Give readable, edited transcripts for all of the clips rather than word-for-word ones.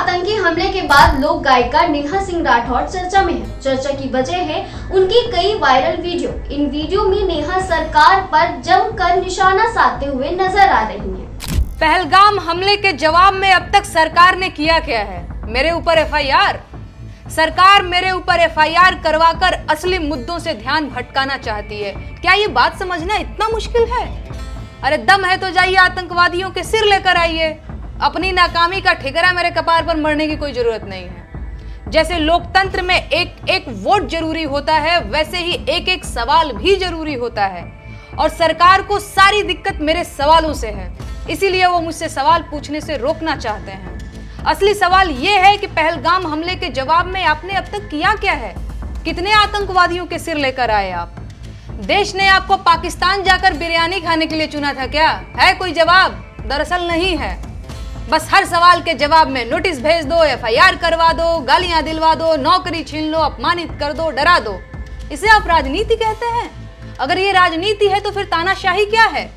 आतंकी हमले के बाद लोक गायिका नेहा सिंह राठौर चर्चा में है। चर्चा की वजह है उनकी कई वायरल वीडियो। इन वीडियो में नेहा सरकार पर जमकर निशाना साधते हुए नजर आ रही हैं। पहलगाम हमले के जवाब में अब तक सरकार ने किया क्या है? मेरे ऊपर एफआईआर। सरकार मेरे ऊपर एफआईआर करवाकर असली मुद्दों से ध्यान भटकाना चाहती है। क्या ये बात समझना इतना मुश्किल है? अरे दम है तो जाइए आतंकवादियों के सिर लेकर आइए। अपनी नाकामी का ठिकरा मेरे कपार पर मरने की कोई जरूरत नहीं है। जैसे लोकतंत्र में एक एक वोट जरूरी होता है, वैसे ही एक एक सवाल भी जरूरी होता है। और सरकार को सारी दिक्कत मेरे सवालों से है, इसीलिए वो मुझसे सवाल पूछने से रोकना चाहते हैं। असली सवाल ये है कि पहलगाम हमले के जवाब में आपने अब तक किया क्या है? कितने आतंकवादियों के सिर लेकर आए आप? देश ने आपको पाकिस्तान जाकर बिरयानी खाने के लिए चुना था क्या? है कोई जवाब? दरअसल नहीं है। बस हर सवाल के जवाब में नोटिस भेज दो, एफआईआर करवा दो, गालियां दिलवा दो, नौकरी छीन लो, अपमानित कर दो, डरा दो। इसे आप राजनीति कहते हैं? अगर ये राजनीति है तो फिर तानाशाही क्या है?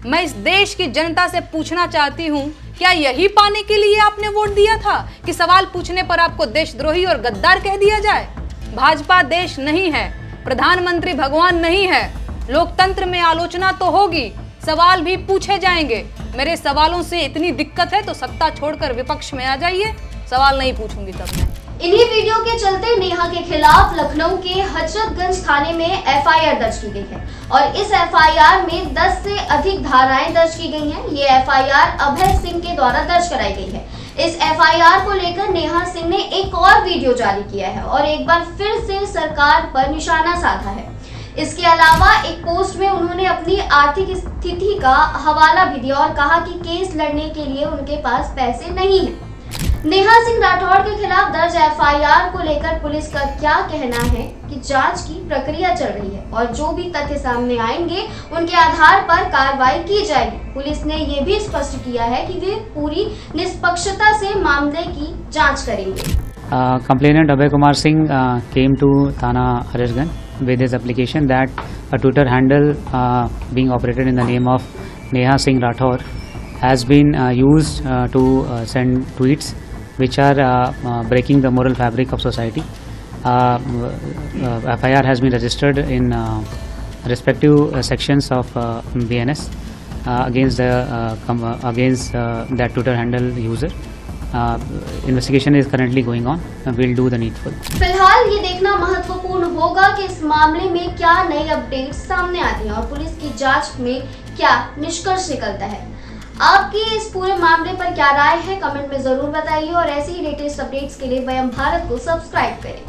मैं इस देश की जनता से पूछना चाहती हूँ, क्या यही पाने के लिए आपने वोट दिया था कि सवाल पूछने पर आपको देशद्रोही और गद्दार कह दिया जाए? भाजपा देश नहीं है, प्रधानमंत्री भगवान नहीं है। लोकतंत्र में आलोचना तो होगी, सवाल भी पूछे जाएंगे। मेरे सवालों से इतनी दिक्कत है तो सत्ता छोड़कर विपक्ष में आ जाइए, सवाल नहीं पूछूंगी तब मैं। इन्हीं वीडियो के चलते नेहा के खिलाफ लखनऊ के हजरतगंज थाने में एफआईआर दर्ज की गई है और इस एफआईआर में 10 से अधिक धाराएं दर्ज की गई हैं। ये एफआईआर अभय सिंह के द्वारा दर्ज कराई गई है। इस एफआईआर को लेकर नेहा सिंह ने एक और वीडियो जारी किया है और एक बार फिर से सरकार पर निशाना साधा है। इसके अलावा एक पोस्ट में उन्होंने अपनी आर्थिक स्थिति का हवाला भी दिया और कहा कि केस लड़ने के लिए उनके पास पैसे नहीं हैं। नेहा सिंह राठौर के खिलाफ दर्ज एफआईआर को लेकर पुलिस का क्या कहना है कि जांच की प्रक्रिया चल रही है और जो भी तथ्य सामने आएंगे उनके आधार पर कार्रवाई की जाएगी। पुलिस ने ये भी स्पष्ट किया है कि वे पूरी निष्पक्षता से मामले की जांच करेंगे। Complainant Abhay Kumar Singh came to Thana Hajratganj with his application that a Twitter handle being operated in the name of Neha Singh Rathor has been used to send tweets which are breaking the moral fabric of society. FIR has been registered in respective sections of BNS against that Twitter handle user. Investigation is currently going on. We'll do the needful. फिलहाल ये देखना महत्वपूर्ण होगा कि इस मामले में क्या नई अपडेट सामने आती हैं और पुलिस की जांच में क्या निष्कर्ष निकलता है। आपकी इस पूरे मामले पर क्या राय है, कमेंट में जरूर बताइए और ऐसी ही लेटेस्ट अपडेट्स के लिए वयम भारत को सब्सक्राइब करें।